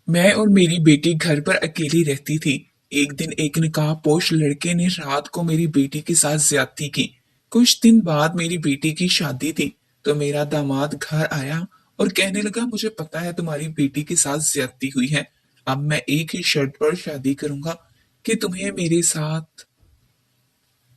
मैं और मेरी बेटी घर पर अकेली रहती थी। एक दिन एक नकाबपोश लड़के ने रात को मेरी बेटी के साथ ज्यादती की। कुछ दिन बाद मेरी बेटी की शादी थी, तो मेरा दामाद घर आया और कहने लगा, मुझे पता है तुम्हारी बेटी के साथ ज्यादती हुई है। अब मैं एक ही शर्त पर शादी करूंगा कि तुम्हें मेरे साथ।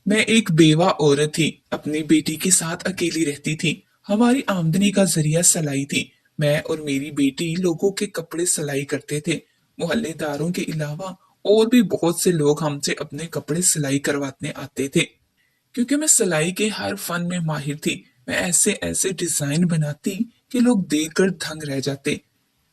मैं एक बेवा औरत थी, अपनी बेटी के साथ अकेली रहती थी। हमारी आमदनी का जरिया सिलाई थी। मैं और मेरी बेटी लोगों के कपड़े सिलाई करते थे। मोहल्लेदारों के अलावा और भी बहुत से लोग हमसे अपने कपड़े सिलाई करवाने आते थे। क्योंकि मैं सिलाई के हर फन में माहिर थी, मैं ऐसे ऐसे डिजाइन बनाती कि लोग देखकर दंग रह जाते।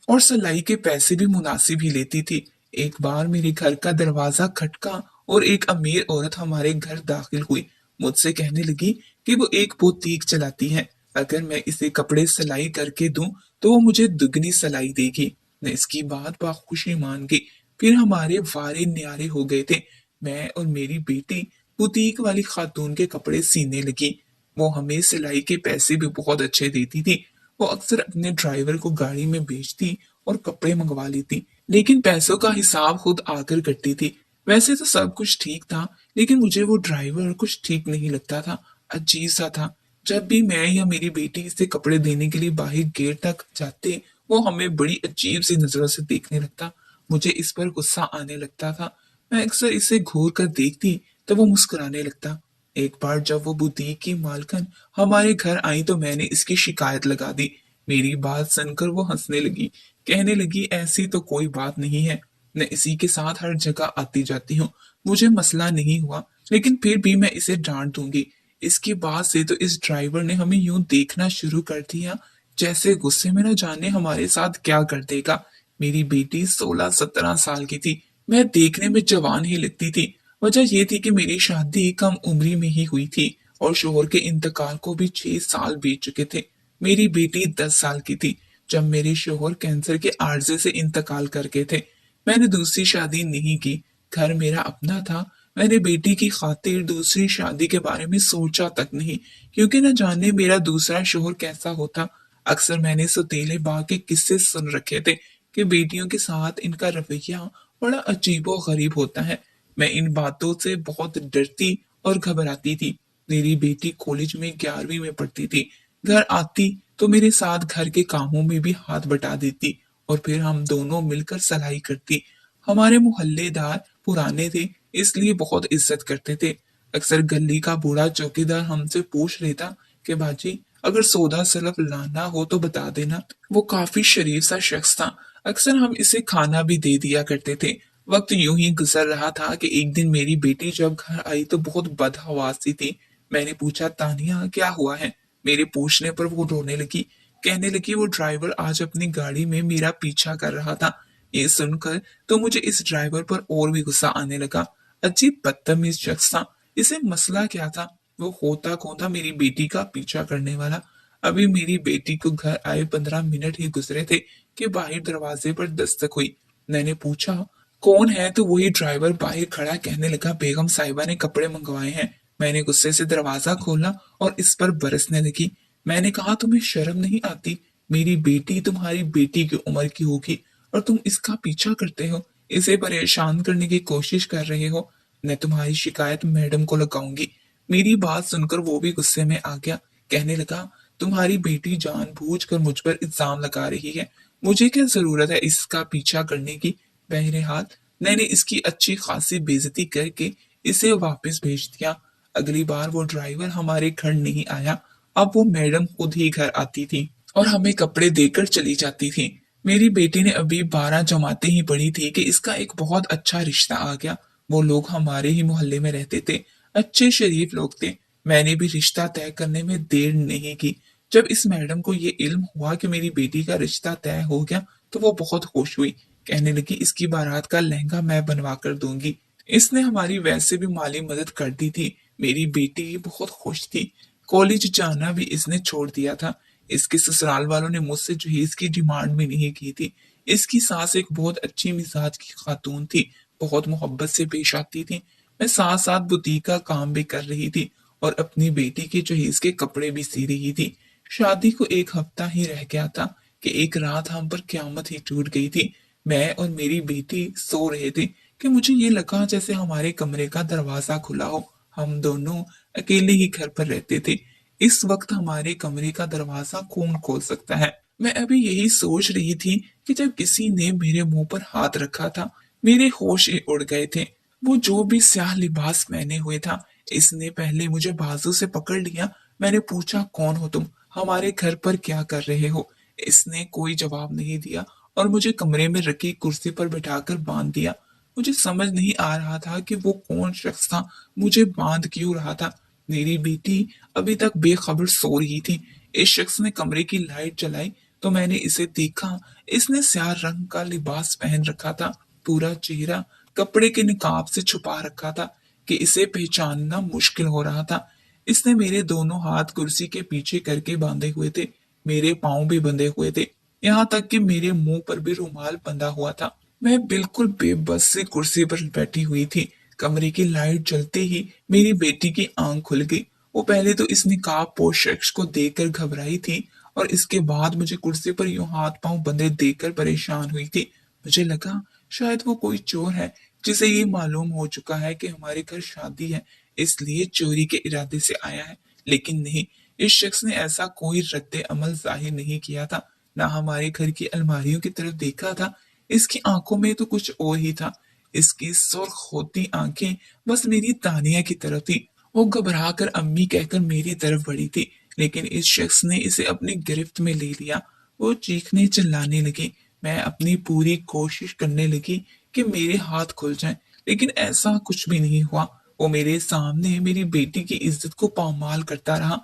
और सिलाई के पैसे भी मुनासिब ही लेती थी। एक बार मेरे घर का दरवाजा खटका और एक अमीर औरत हमारे घर दाखिल हुई। मुझसे कहने लगी कि वो एक बुटीक चलाती है, अगर मैं इसे कपड़े सिलाई करके दूं तो वो मुझे दुगनी सिलाई देगी। मैं इसकी बात बाखुशी मान गई। फिर हमारे वारे न्यारे हो गए थे। मैं और मेरी बेटी बुटीक वाली खातून के कपड़े सीने लगी। वो हमें सिलाई के पैसे भी बहुत अच्छे देती थी। वो अक्सर अपने ड्राइवर को गाड़ी में भेजती और कपड़े मंगवा लेती, लेकिन पैसों का हिसाब खुद आकर करती थी। वैसे तो सब कुछ ठीक था, लेकिन मुझे वो ड्राइवर कुछ ठीक नहीं लगता था। अजीब सा था। जब भी मैं या मेरी बेटी इसे कपड़े देने के लिए बाहर गेट तक जाते, वो हमें बड़ी अजीब सी नजरों से देखने लगता। मुझे इस पर गुस्सा आने लगता था। मैं अक्सर इसे घूर कर देखती तो वो मुस्कुराने लगता। एक बार जब वो बुटीक की मालकन हमारे घर आई तो मैंने इसकी शिकायत लगा दी। मेरी बात सुनकर वो हंसने लगी, कहने लगी, ऐसी तो कोई बात नहीं है, मैं इसी के साथ हर जगह आती जाती हूँ, मुझे मसला नहीं हुआ, लेकिन फिर भी मैं इसे डांट दूंगी। इसके बाद से तो इस ड्राइवर ने हमें यूं देखना शुरू कर दिया जैसे गुस्से में न जाने हमारे साथ क्या कर देगा। मेरी बेटी 16-17 साल की थी। मैं देखने में जवान ही लगती थी। वजह यह थी कि मेरी शादी कम उम्री में ही हुई थी और शोहर के इंतकाल को भी 6 साल बीत चुके थे। मेरी बेटी 10 साल की थी जब मेरे शोहर कैंसर के आर्जे से इंतकाल कर गए थे। मैंने दूसरी शादी नहीं की। घर मेरा अपना था। मैंने बेटी की खातिर दूसरी शादी के बारे में सोचा तक नहीं, क्योंकि न जाने मेरा दूसरा शोहर कैसा होता। अक्सर मैंने सौतेले बाग के किस्से सुन रखे थे कि बेटियों के साथ इनका रवैया बड़ा अजीबो गरीब होता है। मैं इन बातों से बहुत डरती और घबराती थी। मेरी बेटी कॉलेज में 11वीं में पढ़ती थी। घर आती तो मेरे साथ घर के कामों में भी हाथ बटा देती और फिर हम दोनों मिलकर सलाई करती। हमारे मोहल्लेदार पुराने थे, इसलिए बहुत इज्जत करते थे। अक्सर गली का बूढ़ा चौकीदार हमसे पूछ लेता कि बाजी, अगर सौदा सलफ लाना हो तो बता देना। वो काफी शरीफ सा शख्स था। अक्सर हम इसे खाना भी दे दिया करते थे। वक्त यूं ही गुजर रहा था कि एक दिन मेरी बेटी जब घर आई तो बहुत बदहवास सी थी। मैंने पूछा, तानिया क्या हुआ है? मेरे पूछने पर वो रोने लगी। कहने लगी, वो ड्राइवर आज अपनी गाड़ी में मेरा पीछा कर रहा था। ये सुनकर तो मुझे इस ड्राइवर पर और भी गुस्सा आने लगा। अजीब बदतमीज शख्स था। इसे मसला क्या था? वो होता कौन था मेरी बेटी का पीछा करने वाला? अभी मेरी बेटी को घर आए 15 मिनट ही गुजरे थे कि बाहर दरवाजे पर दस्तक हुई। मैंने पूछा, कौन है? तो वही ड्राइवर बाहर खड़ा कहने लगा, बेगम साहिबा ने कपड़े मंगवाए हैं। मैंने गुस्से से दरवाजा खोला और इस पर बरसने लगी। मैंने कहा, तुम्हें शर्म नहीं आती? मेरी बेटी तुम्हारी बेटी की उम्र की होगी और तुम इसका पीछा करते हो, इसे परेशान करने की कोशिश कर रहे हो। मैं तुम्हारी शिकायत मैडम को लगाऊंगी। मेरी बात सुनकर वो भी गुस्से में आ गया। कहने लगा, तुम्हारी बेटी जानबूझकर मुझ पर इल्जाम लगा रही है। मुझे क्या जरूरत है इसका पीछा करने की? बहरहाल मैंने इसकी अच्छी खासी बेइज्जती करके इसे वापस भेज दिया। अगली बार वो ड्राइवर हमारे घर नहीं आया। अब वो मैडम खुद ही घर आती थी और हमें कपड़े देकर चली जाती थी। मेरी बेटी ने अभी 12 जमातें ही पढ़ी थी कि इसका एक बहुत अच्छा रिश्ता आ गया। वो लोग हमारे ही मोहल्ले में रहते थे, अच्छे शरीफ लोग थे। मैंने भी रिश्ता तय करने में देर नहीं की। जब इस मैडम को ये इल्म हुआ कि मेरी बेटी का रिश्ता तय हो गया तो वो बहुत खुश हुई। कहने लगी, इसकी बारात का लहंगा मैं बनवा कर दूंगी। इसने हमारी वैसे भी माली मदद कर दी थी। मेरी बेटी बहुत खुश थी। कॉलेज जाना भी इसने छोड़ दिया था। इसके ससुराल वालों ने मुझसे जहेज की डिमांड भी नहीं की थी। इसकी सास एक बहुत अच्छी मिजाज की खातून थी, बहुत मोहब्बत से पेश आती थी। मैं साथ साथ बुटीक का काम भी कर रही थी और अपनी बेटी के जहेज के कपड़े भी सी रही थी। शादी को एक हफ्ता ही रह गया था कि एक रात हम पर क्यामत ही टूट गई थी। मैं और मेरी बेटी सो रहे थे कि मुझे ये लगा जैसे हमारे कमरे का दरवाजा खुला हो। हम दोनों अकेले ही घर पर रहते थे। इस वक्त हमारे कमरे का दरवाजा कौन खोल सकता है? मैं अभी यही सोच रही थी कि जब किसी ने मेरे मुंह पर हाथ रखा था। मेरे होश ही उड़ गए थे। वो जो भी स्याह लिबास पहने हुए था, इसने पहले मुझे बाजू से पकड़ लिया। मैंने पूछा, कौन हो तुम? हमारे घर पर क्या कर रहे हो? इसने कोई जवाब नहीं दिया और मुझे कमरे में रखी कुर्सी पर बिठाकर बांध दिया। मुझे समझ नहीं आ रहा था कि वो कौन शख्स था, मुझे बांध क्यों रहा था। मेरी बेटी अभी तक बेखबर सो रही थी। इस शख्स ने कमरे की लाइट जलाई तो मैंने इसे देखा। इसने स्याह रंग का लिबास पहन रखा था, पूरा चेहरा कपड़े के निकाब से छुपा रखा था कि इसे पहचानना मुश्किल हो रहा था। इसने मेरे दोनों हाथ कुर्सी के पीछे करके बांधे हुए थे, मेरे पांव भी बंधे हुए थे, यहाँ तक कि मेरे मुंह पर भी रुमाल बंधा हुआ था। मैं बिल्कुल बेबस से कुर्सी पर बैठी हुई थी। कमरे की लाइट जलते ही मेरी बेटी की आंख खुल गई। वो पहले तो इस नकाबपोश शख्स को देखकर घबराई थी और इसके बाद मुझे कुर्सी पर यूं हाथ पांव बंधे देखकर परेशान हुई थी। मुझे लगा शायद वो कोई चोर है जिसे ये मालूम हो चुका है कि हमारे घर शादी है, इसलिए चोरी के इरादे से आया है। लेकिन नहीं, इस शख्स ने ऐसा कोई रद्द अमल जाहिर नहीं किया था, ना हमारे घर की अलमारियों की तरफ देखा था। इसकी आंखों में तो कुछ और ही था। इसकी सुर्ख होती आंखें बस मेरी तानिया की तरफ थी। वो घबरा कर अम्मी कहकर मेरी तरफ बढ़ी थी, लेकिन इस शख्स ने इसे अपनी गिरफ्त में ले लिया। वो चीखने चिल्लाने लगी। मैं अपनी पूरी कोशिश करने लगी कि मेरे हाथ खुल जाएं, लेकिन ऐसा कुछ भी नहीं हुआ। वो मेरे सामने मेरी बेटी की इज्जत को पामाल करता रहा।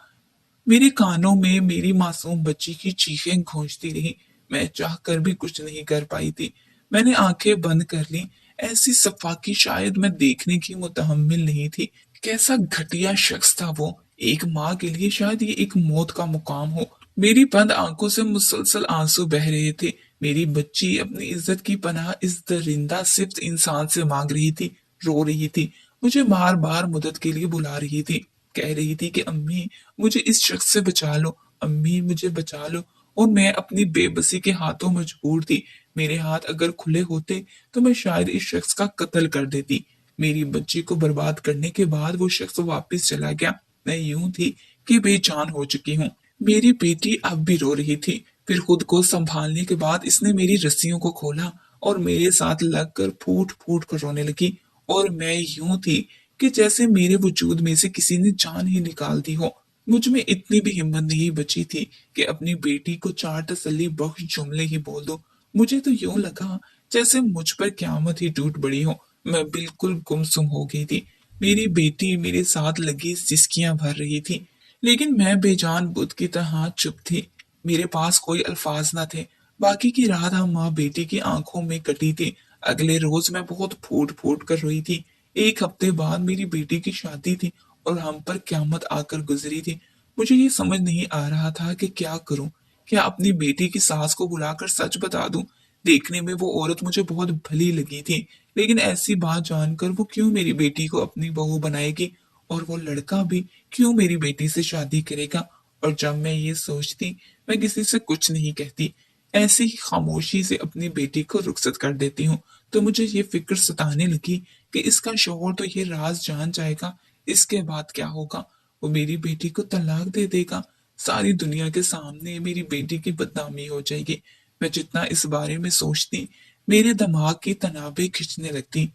मेरे कानों में मेरी मासूम बच्ची की चीखें गूंजती रही। मैं चाह कर भी कुछ नहीं कर पाई थी। मैंने आंखें बंद कर ली। ऐसी सफाकी शायद मैं देखने की मुतहम्मिल नहीं थी। कैसा घटिया शख्स था वो। एक माँ के लिए शायद ये एक मौत का मुकाम हो। मेरी बंद आंखों से मुसलसल आंसू बह रहे थे। मेरी बच्ची अपनी इज्जत की पनाह इस दरिंदा सिफ्त इंसान से मांग रही थी, रो रही थी, मुझे बार बार मदद के लिए बुला रही थी, कह रही थी कि अम्मी मुझे इस शख्स से बचा लो, अम्मी मुझे बचा लो। और मैं अपनी बेबसी के हाथों मजबूर थी। मेरे हाथ अगर खुले होते तो मैं शायद इस शख्स का कत्ल कर देती। मेरी बच्ची को बर्बाद करने के बाद वो शख्स वापस चला गया। मैं यूं थी कि बेजान हो चुकी हूँ। मेरी बेटी अब भी रो रही थी। फिर खुद को संभालने के बाद इसने मेरी रस्सियों को खोला और मेरे साथ लगकर फूट फूट कर रोने लगी। और मैं यूं थी कि जैसे मेरे वजूद में से किसी ने जान ही निकाल दी हो। मुझ में इतनी भी हिम्मत नहीं बची थी कि अपनी बेटी को चार तसल्ली बख्श जुमले ही बोल दो। मुझे तो यूं लगा जैसे मुझ पर क्यामत ही टूट पड़ी हो। मैं बिल्कुल गुमसुम हो गई थी। मेरी बेटी मेरे साथ लगी सिसकियां भर रही थी, लेकिन मैं बेजान बुत की तरह चुप थी। मेरे पास कोई अल्फाज न थे। बाकी की रात हम माँ बेटी की आंखों में कटी थी। अगले रोज मैं बहुत फूट फूट कर रोई थी। एक हफ्ते बाद मेरी बेटी की शादी थी और हम पर क्यामत आकर गुजरी थी। मुझे ये समझ नहीं आ रहा था कि क्या करूं। क्या अपनी बेटी की सास को बुलाकर सच बता दूं? देखने में वो औरत मुझे बहुत भली लगी थी, लेकिन ऐसी बात जानकर वो क्यों मेरी बेटी को अपनी बहू बनाएगी, और वो लड़का भी क्यों मेरी बेटी से शादी करेगा? और जब मैं ये सोचती, मैं किसी से कुछ नहीं कहती, ऐसे ही खामोशी से अपनी बेटी को रुखसत कर देती हूँ। तो मुझे ये फिक्र सताने लगी कि इसका शौहर तो ये राज जान जाएगा, इसके बाद क्या होगा? वो मेरी बेटी को तलाक दे देगा। सारी दुनिया के सामने मेरी बेटी की बदनामी हो जाएगी। मैं जितना इस बारे में सोचती, मेरे दिमाग की तनाबें खिंचने लगती।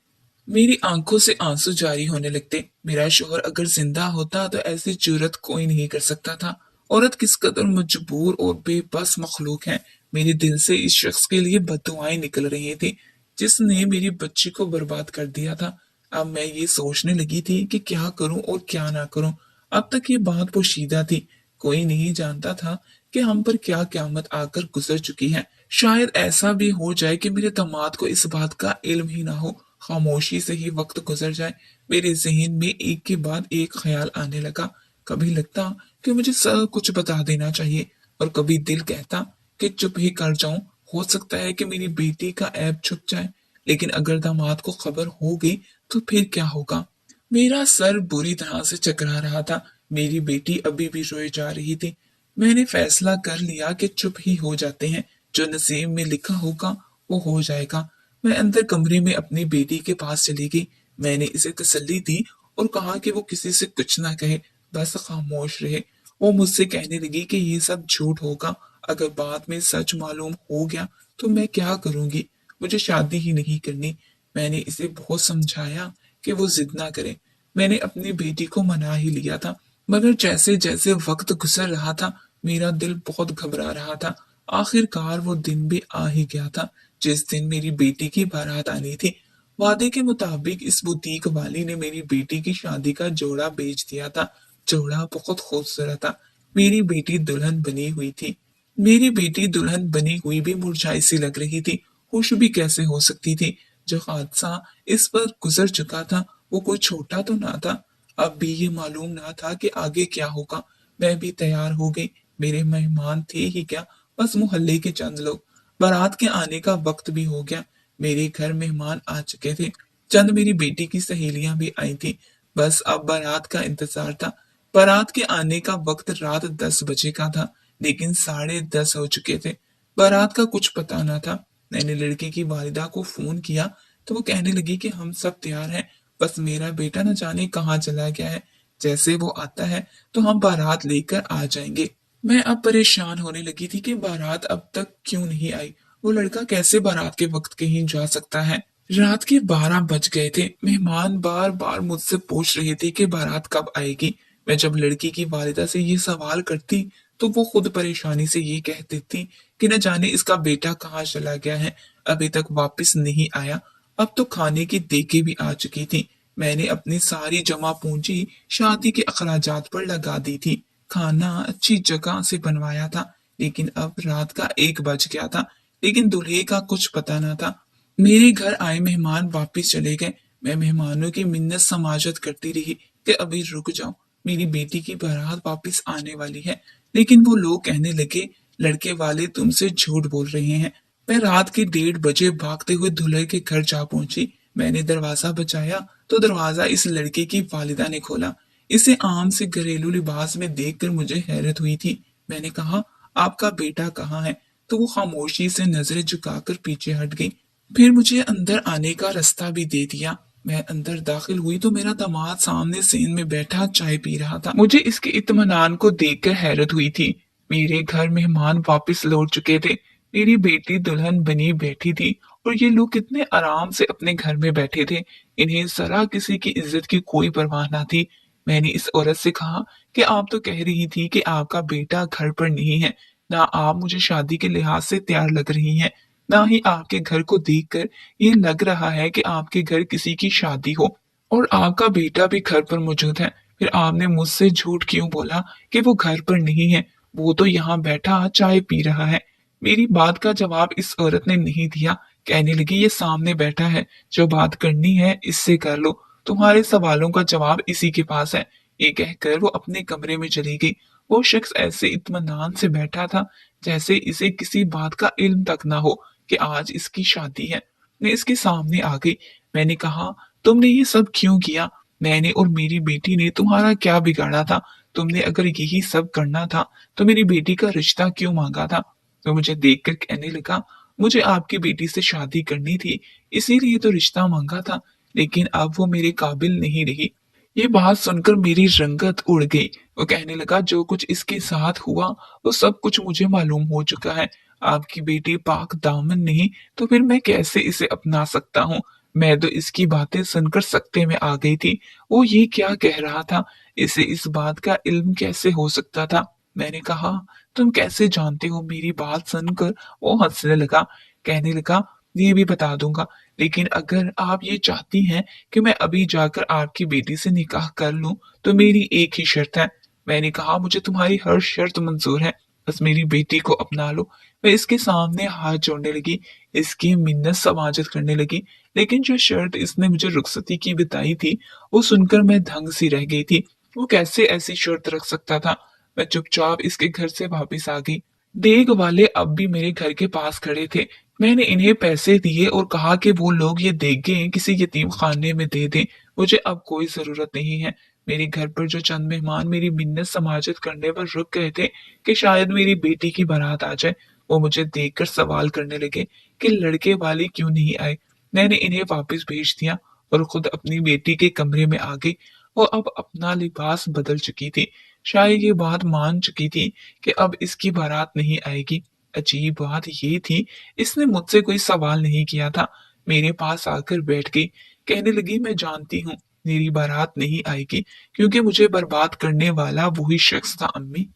मेरी आंखों से आंसू जारी होने लगते। मेरा शौहर अगर जिंदा होता तो ऐसी जुर्रत कोई नहीं कर सकता था। औरत किस कदर मजबूर और बेबस मखलूक है। मेरे दिल से इस शख्स के लिए बद्दुआएं निकल रही थी जिसने मेरी बच्ची को बर्बाद कर दिया था। अब मैं ये सोचने लगी थी कि क्या करूं और क्या ना करूं। अब तक ये बात पोशीदा थी। कोई नहीं जानता था कि हम पर क्या क्यामत आकर गुजर चुकी है। शायद ऐसा भी हो जाए कि मेरे दामाद को इस बात का इल्म ही ना हो। खामोशी से ही वक्त गुजर जाए। मेरे जहन में एक के बाद एक ख्याल आने लगा। कभी लगता कि मुझे सब कुछ बता देना चाहिए, और कभी दिल कहता कि चुप ही कर जाऊं। हो सकता है कि मेरी बेटी का ऐब छुप जाए, लेकिन अगर दामाद को खबर हो गई तो फिर क्या होगा? मेरा सर बुरी तरह से चकरा रहा था। मेरी बेटी अभी भी रोए जा रही थी। मैंने फैसला कर लिया कि चुप ही हो जाते हैं। जो नसीब में लिखा होगा वो हो जाएगा। मैं अंदर कमरे में अपनी बेटी के पास चली गई। मैंने इसे तसल्ली दी और कहा कि वो किसी से कुछ ना कहे, बस खामोश रहे। वो मुझसे कहने लगी कि ये सब झूठ होगा, अगर बाद में सच मालूम हो गया तो मैं क्या करूंगी, मुझे शादी ही नहीं करनी। मैंने इसे बहुत समझाया कि वो जिद ना करे। मैंने अपनी बेटी को मना ही लिया था, मगर जैसे जैसे वक्त गुजर रहा था मेरा दिल बहुत घबरा रहा था। आखिरकार वो दिन भी आ ही गया था जिस दिन मेरी बेटी की बारात आनी थी। वादे के मुताबिक इस बुटीक वाली ने मेरी बेटी की शादी का जोड़ा बेच दिया था। जोड़ा बहुत खूबसूरत था। मेरी बेटी दुल्हन बनी हुई थी। मेरी बेटी दुल्हन बनी हुई भी मुरझाई सी लग रही थी। खुश भी कैसे हो सकती थी। जो हादसा इस पर गुजर चुका था वो कोई छोटा तो ना था। अब भी ये मालूम ना था कि आगे क्या होगा। मैं भी तैयार हो गई। मेरे मेहमान थे ही क्या, बस मोहल्ले के चंद लोग। बारात के आने का वक्त भी हो गया। मेरे घर मेहमान आ चुके थे। चंद मेरी बेटी की सहेलियां भी आई थी। बस अब बारात का इंतजार था। बारात के आने का वक्त रात 10 बजे का था, लेकिन 10:30 हो चुके थे। बारात का कुछ पता न था। मैंने लड़की की वालिदा को फोन किया तो वो कहने लगी कि हम सब तैयार हैं, बस मेरा बेटा न जाने कहाँ चला गया है। जैसे वो आता है तो हम बारात लेकर आ जाएंगे। मैं अब परेशान होने लगी थी कि बारात अब तक क्यों नहीं आई। वो लड़का कैसे बारात के वक्त कहीं जा सकता है। रात के 12 बज गए थे। मेहमान बार बार मुझसे पूछ रहे थे कि बारात कब आएगी। मैं जब लड़की की वालिदा से ये सवाल करती तो वो खुद परेशानी से ये कह देती कि न जाने इसका बेटा कहाँ चला गया है, अभी तक वापस नहीं आया। अब तो खाने की देके भी आ चुकी थी। मैंने अपनी सारी जमा पूंजी शादी के अखराजात पर लगा दी थी। खाना अच्छी जगह से बनवाया था, लेकिन अब रात का 1 बज गया था, लेकिन दूल्हे का कुछ पता न था। मेरे घर आए मेहमान वापस चले गए। मैं मेहमानों की मिन्नत समाजत करती रही कि अभी रुक जाओ, मेरी बेटी की बारात वापस आने वाली है। लेकिन वो लोग कहने लगे लड़के वाले तुमसे झूठ बोल रहे हैं। मैं रात के 1:30 बजे भागते हुए दूल्हे के घर जा पहुंची। मैंने दरवाजा बजाया तो दरवाजा इस लड़के की वालिदा ने खोला। इसे आम से घरेलू लिबास में देखकर मुझे हैरत हुई थी। मैंने कहा, आपका बेटा कहाँ है? तो वो खामोशी से नजरें झुकाकर पीछे हट गई। फिर मुझे अंदर आने का रास्ता भी दे दिया। मैं अंदर दाखिल हुई तो मेरा दामाद सामने सेन में बैठा चाय पी रहा था। मुझे इसके इत्मीनान को देखकर हैरत हुई थी। मेरे घर मेहमान वापस लौट चुके थे। मेरी बेटी दुल्हन बनी बैठी थी और ये लोग कितने आराम से अपने घर में बैठे थे। इन्हें जरा किसी की इज्जत की कोई परवाह ना थी। मैंने इस औरत से कहा कि आप तो कह रही थी कि आपका बेटा घर पर नहीं है। ना आप मुझे शादी के लिहाज से तैयार लग रही हैं, ना ही आपके घर को देखकर ये लग रहा है कि आपके घर किसी की शादी हो और आपका बेटा भी घर पर मौजूद है। फिर आपने मुझसे झूठ क्यों बोला कि वो घर पर नहीं है? वो तो यहाँ बैठा चाय पी रहा है। मेरी बात का जवाब इस औरत ने नहीं दिया। कहने लगी, ये सामने बैठा है, जो बात करनी है इससे कर लो, तुम्हारे सवालों का जवाब इसी के पास है। ये कहकर वो अपने कमरे में चली गई। वो शख्स ऐसे इत्मीनान से बैठा था जैसे इसे किसी बात का इल्म तक ना हो कि आज इसकी शादी है। मैं इसके सामने आ गई। मैंने कहा, तुमने ये सब क्यों किया? मैंने और मेरी बेटी ने तुम्हारा क्या बिगाड़ा था? तुमने अगर यही सब करना था तो मेरी बेटी का रिश्ता क्यों मांगा था? तो मुझे देखकर कहने लगा, मुझे आपकी बेटी से शादी करनी थी, इसीलिए तो रिश्ता मांगा था, लेकिन अब वो मेरे काबिल नहीं रही। ये बात सुनकर मेरी रंगत उड़ गई। वो कहने लगा, जो कुछ इसके साथ हुआ वो सब कुछ मुझे मालूम हो चुका है। आपकी बेटी पाक दामन नहीं तो फिर मैं कैसे इसे अपना सकता हूँ? मैं तो इसकी बातें सुनकर सकते में आ गई थी। वो ये क्या कह रहा था? इसे इस बात का इल्म कैसे हो सकता था? मैंने कहा, तुम कैसे जानते हो? मेरी बात सुनकर वो हंसने लगा। कहने लगा, ये भी बता दूंगा, लेकिन अगर आप ये चाहती हैं कि मैं अभी जाकर आपकी बेटी से निकाह कर लूं तो मेरी एक ही शर्त है। मैंने कहा, मुझे तुम्हारी हर शर्त मंजूर है, बस मेरी बेटी को अपना लो। मैं इसके सामने हाथ जोड़ने लगी, इसकी मिन्नत समाजत करने लगी, लेकिन जो शर्त इसने मुझे रुखसती की बताई थी वो सुनकर मैं दंग सी रह गई थी। वो कैसे ऐसी शर्त रख सकता था? मैं चुपचाप इसके घर से वापस आ गई। देग वाले अब भी मेरे घर के पास खड़े थे। मैंने इन्हें पैसे दिए और कहा कि वो लोग ये देगें किसी यतीम खाने में दे दें। मुझे अब कोई जरूरत नहीं है। मेरे घर पर जो चंद मेहमान मेरी मिन्नत समाजत करने पर रुक गए थे कि शायद मेरी बेटी की बारात आ जाए, वो मुझे देखकर सवाल करने लगे कि लड़के वाले क्यों नहीं आए। मैंने इन्हें वापस भेज दिया और खुद अपनी बेटी के कमरे में आ गई। वो अब अपना लिबास बदल चुकी थी। शायद ये बात मान चुकी थी कि अब इसकी बारात नहीं आएगी। अजीब बात ये थी, इसने मुझसे कोई सवाल नहीं किया था। मेरे पास आकर बैठ गई। कहने लगी, मैं जानती हूँ मेरी बारात नहीं आएगी, क्योंकि मुझे बर्बाद करने वाला वही शख्स था अम्मी।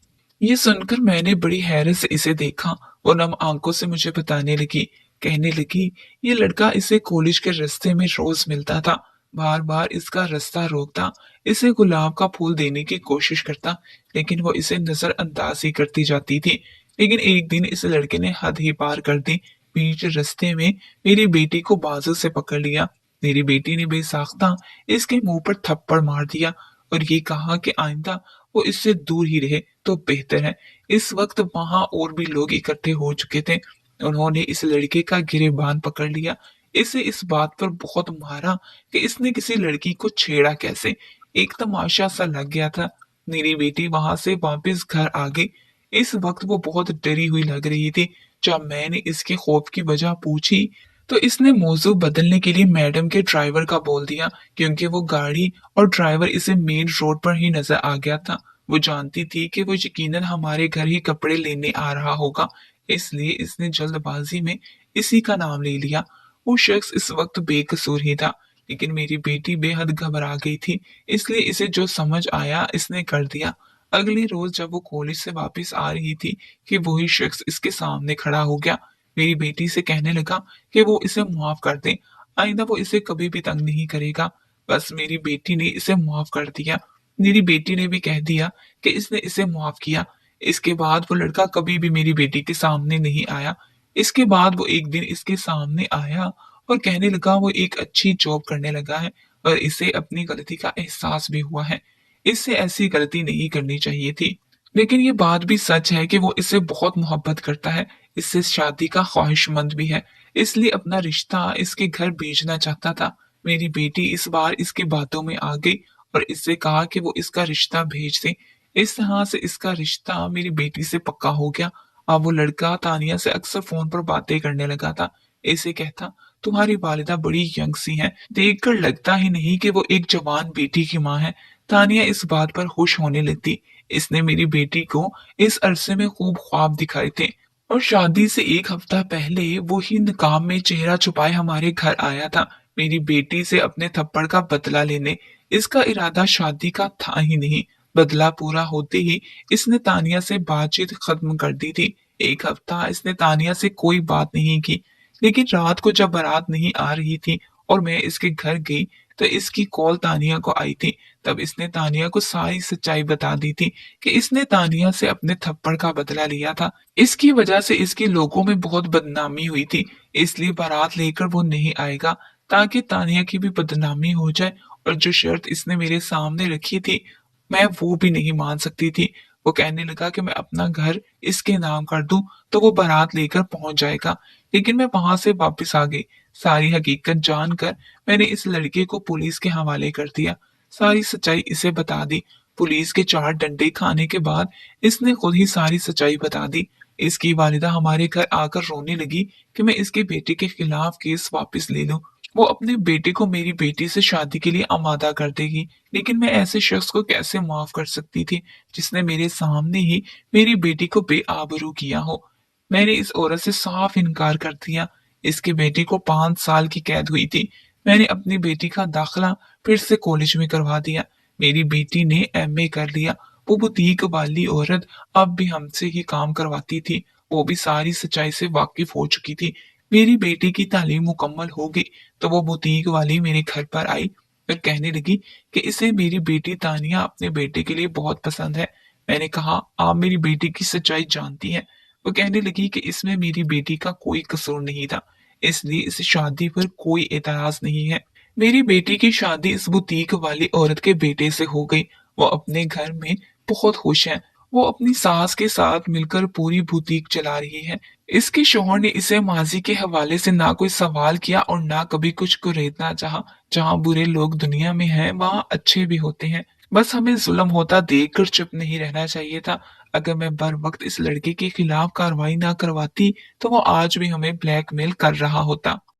ये सुनकर मैंने बड़ी हैरत से इसे देखा। वो नम आंखों से मुझे बताने लगी। कहने लगी, ये लड़का इसे कॉलेज के रास्ते में रोज मिलता था, बार बार इसका रास्ता रोकता, इसे गुलाब का फूल देने की कोशिश करता, लेकिन वो इसे नजरअंदाज ही करती जाती थी। लेकिन एक दिन इस लड़के ने हद ही पार कर दी। बीच रास्ते में मेरी बेटी को बाजू से पकड़ लिया। मेरी बेटी ने बेसाख्ता इसके मुंह पर थप्पड़ मार दिया और ये कहा कि आइंदा वो इससे दूर ही रहे तो बेहतर है। इस वक्त वहां और भी लोग इकट्ठे हो चुके थे। उन्होंने इस लड़के का गिरेबान पकड़ लिया। इसे इस बात पर बहुत मारा कि इसने किसी लड़की को छेड़ा कैसे। एक तमाशा सा लग गया था। मेरी बेटी वहां से वापस घर आ गई। इस वक्त वो बहुत डरी हुई लग रही थी। जब मैंने इसके खौफ की वजह पूछी तो इसने मौजू बदलने के लिए मैडम के ड्राइवर का बोल दिया, क्योंकि वो गाड़ी और ड्राइवर इसे मेन रोड पर ही नजर आ गया था। वो जानती थी कि वो यकीनन हमारे घर ही कपड़े लेने आ रहा होगा, इसलिए इसने जल्दबाजी में इसी का नाम ले लिया। वो शख्स इस वक्त बेकसूर ही था, लेकिन मेरी बेटी बेहद घबरा गई थी, इसलिए इसे जो समझ आया इसने कर दिया। अगले रोज जब वो कॉलेज से वापस आ रही थी कि वही शख्स इसके सामने खड़ा हो गया। मेरी बेटी से कहने लगा कि वो इसे माफ कर दे, आइंदा वो इसे कभी भी तंग नहीं करेगा। बस मेरी बेटी ने इसे माफ कर दिया। मेरी बेटी ने भी कह दिया कि इसने इसे माफ किया। इसके बाद वो लड़का कभी भी मेरी बेटी के सामने नहीं आया। इसके बाद वो एक दिन इसके सामने आया और कहने लगा वो एक अच्छी जॉब करने लगा है और इसे अपनी गलती का एहसास भी हुआ है। इससे ऐसी गलती नहीं करनी चाहिए थी। लेकिन ये बात भी सच है कि वो इससे बहुत मोहब्बत करता है, इससे शादी का ख्वाहिशमंद भी है, इसलिए अपना रिश्ता इसके घर भेजना चाहता था। मेरी बेटी इस बार इसकी बातों में आ गई और इससे कहा कि वो इसका रिश्ता भेज दे। इस तरह से इसका रिश्ता मेरी बेटी से पक्का हो गया। अब वो लड़का तानिया से अक्सर फोन पर बातें करने लगा था। इसे कहता, तुम्हारी वालिदा बड़ी यंग सी हैं, देखकर लगता ही नहीं कि वो एक जवान बेटी की माँ है। तानिया इस बात पर खुश होने लगती। इसने मेरी बेटी को इस अरसे में खूब ख्वाब दिखाए थे और शादी से एक हफ्ता पहले वो ही नकाब में चेहरा छुपाए हमारे घर आया था, मेरी बेटी से अपने थप्पड़ का बदला लेने। इसका इरादा शादी का था ही नहीं। बदला पूरा होते ही इसने तानिया से बातचीत खत्म कर दी थी। एक हफ्ता इसने तानिया से कोई बात नहीं की, लेकिन रात को जब बारात नहीं आ रही थी और मैं इसके घर गई तो इसकी कॉल तानिया को आई थी। तब इसने तानिया को सारी सच्चाई बता दी थी कि इसने तानिया से अपने थप्पड़ का बदला लिया था। इसकी वजह से इसके लोगों में बहुत बदनामी हुई थी, इसलिए बारात लेकर वो नहीं आएगा ताकि तानिया की भी बदनामी हो जाए। और जो शर्त इसने मेरे सामने रखी थी मैं वो भी नहीं मान सकती थी। वो कहने लगा कि मैं अपना घर इसके नाम कर दूं तो वो बारात लेकर पहुंच जाएगा। लेकिन मैं वहां से वापस आ गई। सारी हकीकत जानकर मैंने इस लड़के को पुलिस के हवाले कर दिया। सारी सच्चाई इसे बता दी। पुलिस के 4 डंडे खाने के बाद इसने खुद ही सारी सच्चाई बता दी। इसकी वालिदा हमारे घर आकर रोने लगी कि मैं इसके बेटे के खिलाफ केस वापस ले लूं। वो अपने बेटे को मेरी बेटी से शादी के लिए आमादा कर देगी। लेकिन मैं ऐसे शख्स को कैसे माफ कर सकती थी जिसने मेरे सामने ही मेरी बेटी को बेआबरू किया हो। मैंने इस औरत से साफ इनकार कर दिया। इसके बेटे को 5 साल की कैद हुई थी। मैंने अपनी बेटी का दाखिला फिर से कॉलेज में करवा दिया। मेरी बेटी ने एमए कर लिया। वो बुटीक वाली औरत अब भी हमसे ही काम करवाती थी। वो भी सारी सच्चाई से वाकिफ हो चुकी थी। मेरी बेटी की तालीम मुकम्मल हो गई तो वो बुटीक वाली मेरे घर पर आई और कहने लगी कि इसे मेरी बेटी तानिया अपने बेटे के लिए बहुत पसंद है। मैंने कहा, आप मेरी बेटी की सच्चाई जानती हैं। वो कहने लगी कि इसमें मेरी बेटी का कोई कसूर नहीं था, इसलिए इस शादी पर कोई एतराज नहीं है। मेरी बेटी की शादी इस बुटीक वाली औरत के बेटे से हो गई। वो अपने घर में बहुत खुश है। वो अपनी सास के साथ मिलकर पूरी बुटीक चला रही है। इसके शौहर ने इसे माजी के हवाले से ना कोई सवाल किया और ना कभी कुछ कुरेदना चाहा। जहाँ बुरे लोग दुनिया में हैं वहाँ अच्छे भी होते हैं। बस हमें जुल्म होता देखकर चुप नहीं रहना चाहिए था। अगर मैं बर वक्त इस लड़के के खिलाफ कार्रवाई ना करवाती, तो वो आज भी हमें ब्लैकमेल कर रहा होता।